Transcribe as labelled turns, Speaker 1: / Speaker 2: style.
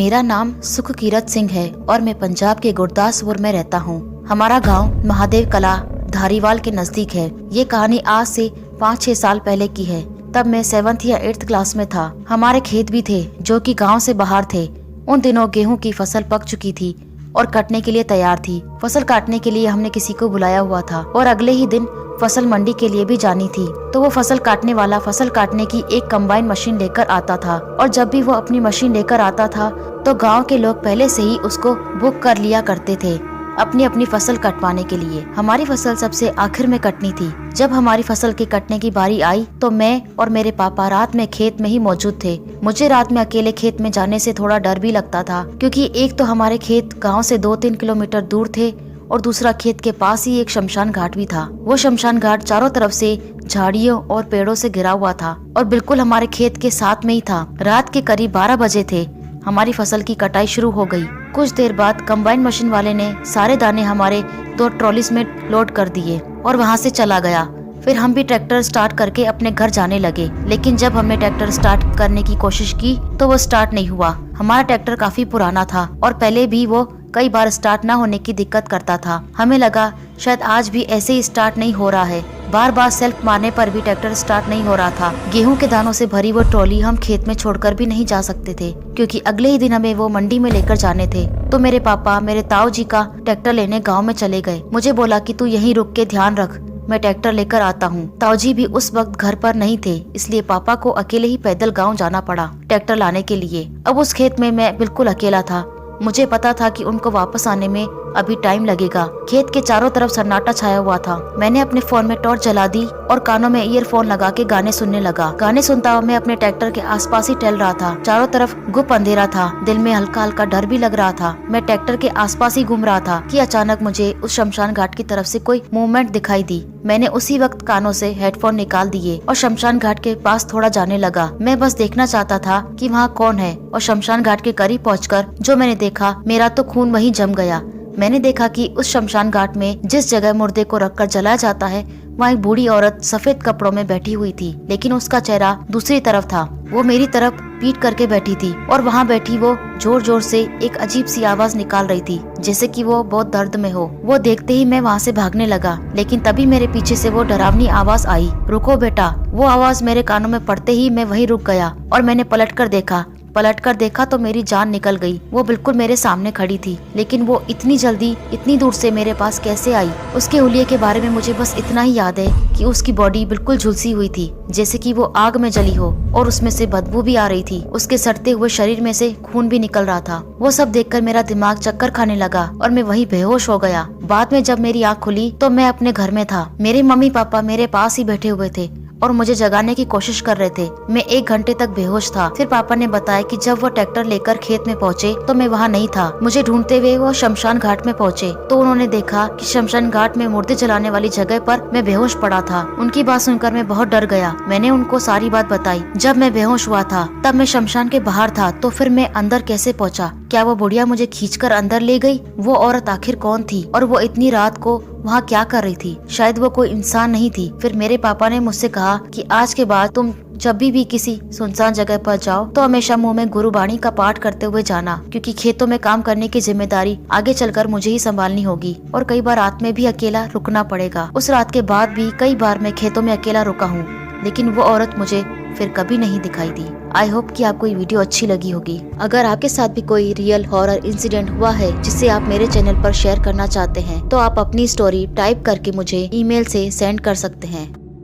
Speaker 1: मेरा नाम सुखकीरत सिंह है और मैं पंजाब के गुरदासपुर में रहता हूँ। हमारा गांव महादेव कला धारीवाल के नजदीक है। ये कहानी आज से 5-6 साल पहले की है। तब मैं 7th या 8th क्लास में था। हमारे खेत भी थे जो कि गांव से बाहर थे। उन दिनों गेहूं की फसल पक चुकी थी और कटने के लिए तैयार थी। फसल काटने के लिए हमने किसी को बुलाया हुआ था और अगले ही दिन फसल मंडी के लिए भी जानी थी। तो वो फसल काटने वाला फसल काटने की एक कंबाइन मशीन लेकर आता था और जब भी वो अपनी मशीन लेकर आता था तो गांव के लोग पहले से ही उसको बुक कर लिया करते थे अपनी अपनी फसल कटवाने के लिए। हमारी फसल सबसे आखिर में कटनी थी। जब हमारी फसल के कटने की बारी आई तो मैं और मेरे पापा रात में खेत में ही मौजूद थे। मुझे रात में अकेले खेत में जाने से थोड़ा डर भी लगता था, क्योंकि एक तो हमारे खेत गांव से 2-3 किलोमीटर दूर थे और दूसरा खेत के पास ही एक शमशान घाट भी था। वो शमशान घाट चारों तरफ से झाड़ियों और पेड़ों से घिरा हुआ था और बिल्कुल हमारे खेत के साथ में ही था। रात के करीब 12 बजे थे। हमारी फसल की कटाई शुरू हो गई। कुछ देर बाद कंबाइन मशीन वाले ने सारे दाने हमारे 2 ट्रॉलीज में लोड कर दिए और वहाँ से चला गया। फिर हम भी ट्रैक्टर स्टार्ट करके अपने घर जाने लगे, लेकिन जब हमने ट्रैक्टर स्टार्ट करने की कोशिश की तो वो स्टार्ट नहीं हुआ। हमारा ट्रैक्टर काफी पुराना था और पहले भी वो कई बार स्टार्ट न होने की दिक्कत करता था। हमें लगा शायद आज भी ऐसे ही स्टार्ट नहीं हो रहा है। बार बार सेल्फ मारने पर भी ट्रैक्टर स्टार्ट नहीं हो रहा था। गेहूं के दानों से भरी वो ट्रॉली हम खेत में छोड़कर भी नहीं जा सकते थे, क्योंकि अगले ही दिन हमें वो मंडी में लेकर जाने थे। तो मेरे पापा मेरे ताऊ जी का ट्रैक्टर लेने गाँव में चले गए। मुझे बोला कि तू यहीं रुक के ध्यान रख, मैं ट्रैक्टर लेकर आता हूँ। ताऊ जी भी उस वक्त घर पर नहीं थे, इसलिए पापा को अकेले ही पैदल गाँव जाना पड़ा ट्रैक्टर लाने के लिए। अब उस खेत में मैं बिल्कुल अकेला था। मुझे पता था कि उनको वापस आने में अभी टाइम लगेगा। खेत के चारों तरफ सन्नाटा छाया हुआ था। मैंने अपने फोन में टॉर्च जला दी और कानों में ईयरफोन लगा के गाने सुनने लगा। गाने सुनता हुआ मैं अपने ट्रैक्टर के आसपास ही टहल रहा था। चारों तरफ गुप अंधेरा था। दिल में हल्का हल्का डर भी लग रहा था। मैं ट्रैक्टर के आसपास ही घूम रहा था कि अचानक मुझे उस शमशान घाट की तरफ से कोई मूवमेंट दिखाई दी। मैंने उसी वक्त कानों से हेडफोन निकाल दिए और शमशान घाट के पास थोड़ा जाने लगा। मैं बस देखना चाहता था कि वहाँ कौन है, और शमशान घाट के करीब पहुंचकर जो मैंने देखा, मेरा तो खून वहीं जम गया। मैंने देखा कि उस शमशान घाट में जिस जगह मुर्दे को रखकर जलाया जाता है, वहाँ एक बूढ़ी औरत सफेद कपड़ों में बैठी हुई थी, लेकिन उसका चेहरा दूसरी तरफ था। वो मेरी तरफ पीठ करके बैठी थी और वहाँ बैठी वो जोर जोर से एक अजीब सी आवाज निकाल रही थी, जैसे कि वो बहुत दर्द में हो। वो देखते ही मैं वहाँ से भागने लगा, लेकिन तभी मेरे पीछे से वो डरावनी आवाज आई, रुको बेटा। वो आवाज मेरे कानों में पड़ते ही मैं वहीं रुक गया और मैंने पलट कर देखा तो मेरी जान निकल गई। वो बिल्कुल मेरे सामने खड़ी थी, लेकिन वो इतनी जल्दी इतनी दूर से मेरे पास कैसे आई? उसके हुलिये के बारे में मुझे बस इतना ही याद है कि उसकी बॉडी बिल्कुल झुलसी हुई थी, जैसे कि वो आग में जली हो, और उसमें से बदबू भी आ रही थी। उसके सड़ते हुए शरीर में से खून भी निकल रहा था। वो सब देखकर मेरा दिमाग चक्कर खाने लगा और मैं वहीं बेहोश हो गया। बाद में जब मेरी आँख खुली तो मैं अपने घर में था। मेरे मम्मी पापा मेरे पास ही बैठे हुए थे और मुझे जगाने की कोशिश कर रहे थे। मैं 1 घंटे तक बेहोश था। फिर पापा ने बताया कि जब वो ट्रैक्टर लेकर खेत में पहुँचे तो मैं वहाँ नहीं था। मुझे ढूंढते हुए वो शमशान घाट में पहुँचे तो उन्होंने देखा कि शमशान घाट में मुर्दे जलाने वाली जगह पर मैं बेहोश पड़ा था। उनकी बात सुनकर मैं बहुत डर गया। मैंने उनको सारी बात बताई। जब मैं बेहोश हुआ था तब मैं शमशान के बाहर था, तो फिर मैं अंदर कैसे पहुँचा? क्या वो बुढ़िया मुझे खींचकर अंदर ले गई? वो औरत आखिर कौन थी और वो इतनी रात को वहाँ क्या कर रही थी? शायद वो कोई इंसान नहीं थी। फिर मेरे पापा ने मुझसे कहा कि आज के बाद तुम जब भी किसी सुनसान जगह पर जाओ तो हमेशा मुंह में गुरुबाणी का पाठ करते हुए जाना, क्योंकि खेतों में काम करने की जिम्मेदारी आगे चलकर मुझे ही संभालनी होगी और कई बार रात में भी अकेला रुकना पड़ेगा। उस रात के बाद भी कई बार मैं खेतों में अकेला रुका हूँ, लेकिन वो औरत मुझे फिर कभी नहीं दिखाई दी। आई होप कि आपको ये वीडियो अच्छी लगी होगी। अगर आपके साथ भी कोई रियल हॉरर इंसिडेंट हुआ है जिसे आप मेरे चैनल पर शेयर करना चाहते हैं तो आप अपनी स्टोरी टाइप करके मुझे ईमेल से सेंड कर सकते हैं।